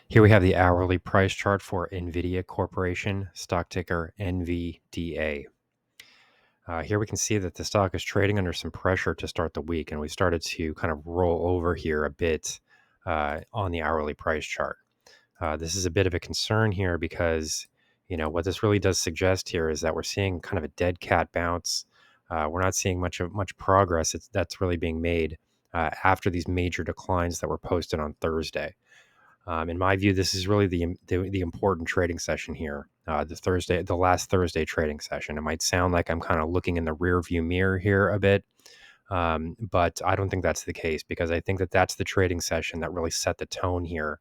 Here we have the hourly price chart for Nvidia Corporation, stock ticker NVDA. Here we can see that the stock is trading under some pressure to start the week, and we started to kind of roll over here a bit on the hourly price chart. This is a bit of a concern here because, what this really does suggest here is that we're seeing kind of a dead cat bounce. We're not seeing much progress that's really being made after these major declines that were posted on Thursday. In my view, this is really the important trading session here. The last Thursday trading session. It might sound like I'm kind of looking in the rear view mirror here a bit, but I don't think that's the case because I think that that's the trading session that really set the tone here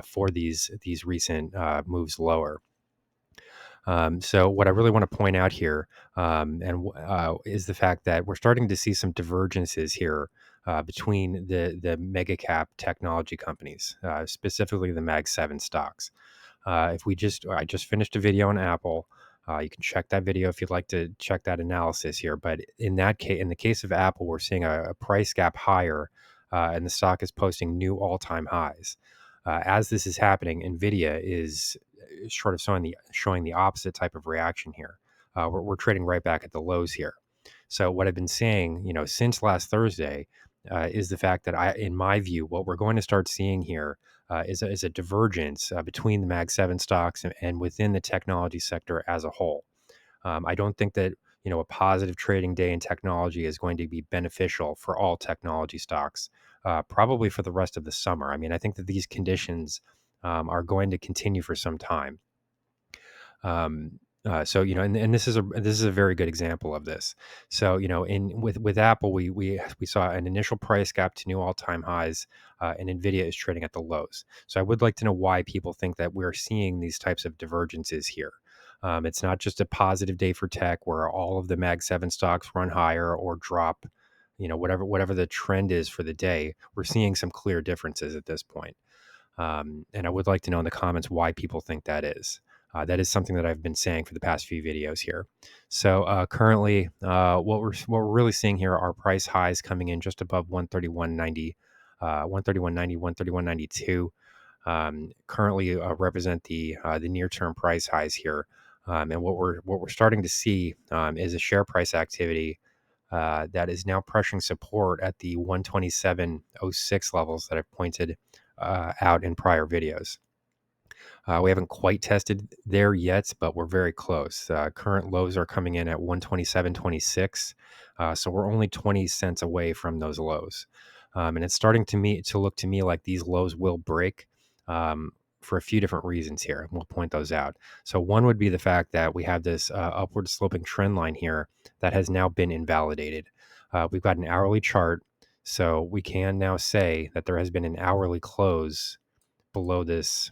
for these recent moves lower. So what I really want to point out here is the fact that we're starting to see some divergences here between the mega cap technology companies, specifically the Mag 7 stocks. I just finished a video on Apple. You can check that video if you'd like to check that analysis here. But in the case of Apple, we're seeing a price gap higher, and the stock is posting new all-time highs. As this is happening, Nvidia is sort of showing the opposite type of reaction here. We're trading right back at the lows here. So what I've been saying, since last Thursday, is the fact that in my view, what we're going to start seeing here is a divergence between the Mag 7 stocks and within the technology sector as a whole. I don't think that a positive trading day in technology is going to be beneficial for all technology stocks, probably for the rest of the summer. I mean, I think that these conditions are going to continue for some time. So and this is a very good example of this. So with Apple, we saw an initial price gap to new all time highs, and Nvidia is trading at the lows. So I would like to know why people think that we're seeing these types of divergences here. It's not just a positive day for tech where all of the Mag 7 stocks run higher or drop. Whatever the trend is for the day, we're seeing some clear differences at this point. And I would like to know in the comments why people think that is. That is something that I've been saying for the past few videos here. So currently, what we're really seeing here are price highs coming in just above 131.90, 131.90, 131.92. Currently represent the near term price highs here. And what we're starting to see is a share price activity that is now pressuring support at the 127.06 levels that I've pointed out in prior videos. We haven't quite tested there yet, but we're very close. Current lows are coming in at 127.26, so we're only 20 cents away from those lows, and it's starting to look to me like these lows will break. For a few different reasons here, and we'll point those out. So one would be the fact that we have this upward sloping trend line here that has now been invalidated. We've got an hourly chart, so we can now say that there has been an hourly close below this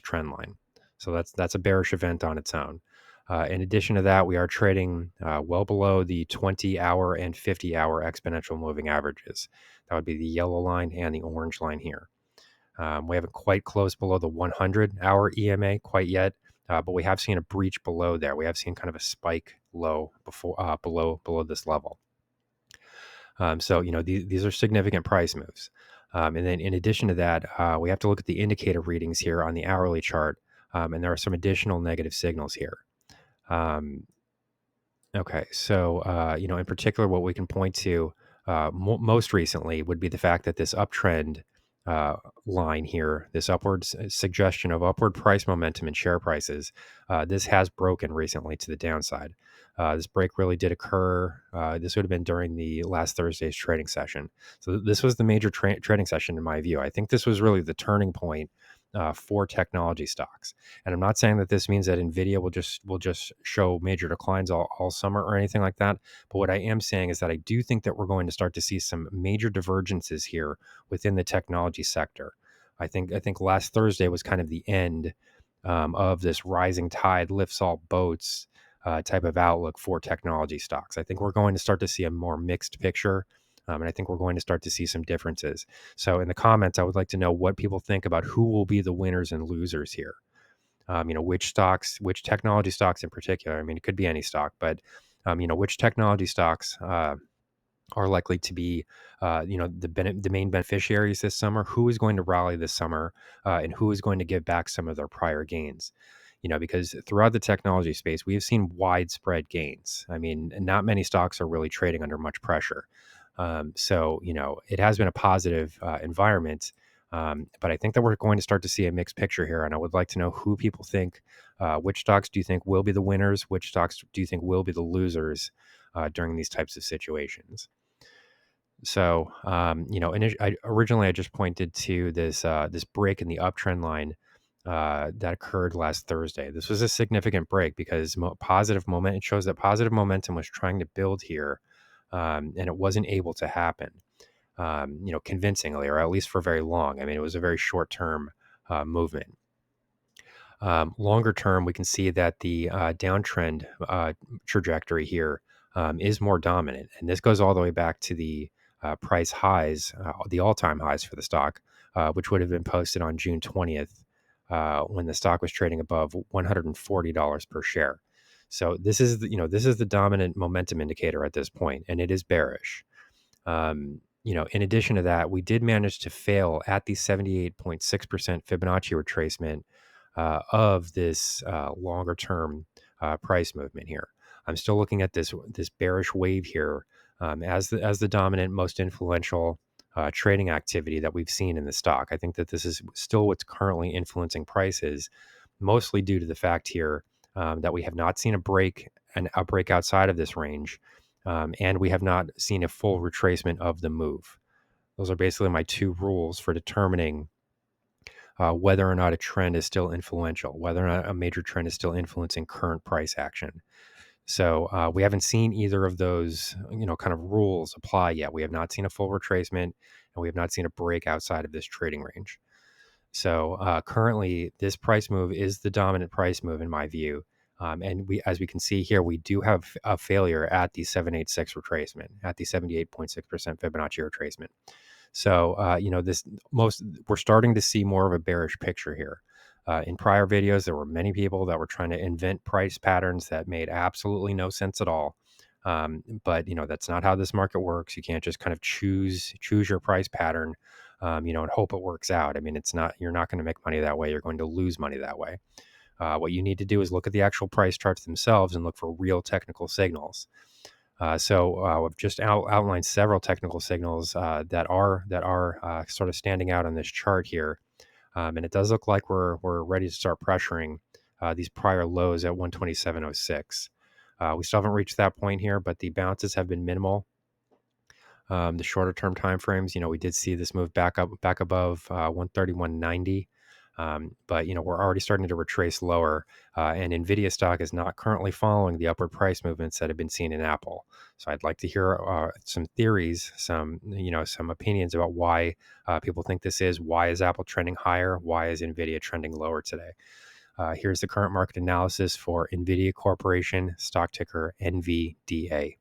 trend line. So that's a bearish event on its own. In addition to that, we are trading well below the 20-hour and 50-hour exponential moving averages. That would be the yellow line and the orange line here. We haven't quite closed below the 100-hour EMA quite yet, but we have seen a breach below there. We have seen kind of a spike low below this level. So these are significant price moves. And then in addition to that, we have to look at the indicator readings here on the hourly chart, and there are some additional negative signals here. Okay, so in particular, what we can point to most recently would be the fact that this uptrend line here, this upward suggestion of upward price momentum in share prices, this has broken recently to the downside. This break really did occur. This would have been during the last Thursday's trading session. So this was the major trading session in my view. I think this was really the turning point for technology stocks. And I'm not saying that this means that Nvidia will just show major declines all summer or anything like that. But what I am saying is that I do think that we're going to start to see some major divergences here within the technology sector. I think last Thursday was kind of the end of this rising tide lifts all boats type of outlook for technology stocks. I think we're going to start to see a more mixed picture. And I think we're going to start to see some differences. So in the comments, I would like to know what people think about who will be the winners and losers here. Which technology stocks in particular. I mean, it could be any stock, but which technology stocks are likely to be, the main beneficiaries this summer. Who is going to rally this summer, and who is going to give back some of their prior gains? Because throughout the technology space, we have seen widespread gains. I mean, not many stocks are really trading under much pressure. So it has been a positive environment. But I think that we're going to start to see a mixed picture here. And I would like to know who people think, which stocks do you think will be the winners? Which stocks do you think will be the losers during these types of situations? So, originally I just pointed to this break in the uptrend line that occurred last Thursday. This was a significant break because positive moment. It shows that positive momentum was trying to build here, and it wasn't able to happen, convincingly, or at least for very long. I mean, it was a very short term movement. Longer term, we can see that the downtrend trajectory here is more dominant. And this goes all the way back to the price highs, the all time highs for the stock, which would have been posted on June 20th when the stock was trading above $140 per share. So this is the dominant momentum indicator at this point, and it is bearish. In addition to that, we did manage to fail at the 78.6% Fibonacci retracement of this longer term price movement here. I'm still looking at this bearish wave here as the dominant, most influential trading activity that we've seen in the stock. I think that this is still what's currently influencing prices, mostly due to the fact here that we have not seen a break outside of this range, and we have not seen a full retracement of the move. Those are basically my two rules for determining whether or not a trend is still influential, whether or not a major trend is still influencing current price action. So we haven't seen either of those, kind of rules apply yet. We have not seen a full retracement, and we have not seen a break outside of this trading range. So currently, this price move is the dominant price move in my view. And as we can see here, we do have a failure at the 786 retracement, at the 78.6% Fibonacci retracement. So, we're starting to see more of a bearish picture here. In prior videos, there were many people that were trying to invent price patterns that made absolutely no sense at all. But that's not how this market works. You can't just kind of choose your price pattern, and hope it works out. I mean, you're not going to make money that way. You're going to lose money that way. What you need to do is look at the actual price charts themselves and look for real technical signals. I've just outlined several technical signals that are sort of standing out on this chart here, and it does look like we're ready to start pressuring these prior lows at 127.06. We still haven't reached that point here, but the bounces have been minimal. The shorter term time frames, we did see this move back above 131.90. But we're already starting to retrace lower, and Nvidia stock is not currently following the upward price movements that have been seen in Apple. So I'd like to hear some theories, some opinions about why people think this is. Why is Apple trending higher? Why is Nvidia trending lower today? Here's the current market analysis for Nvidia Corporation, stock ticker NVDA.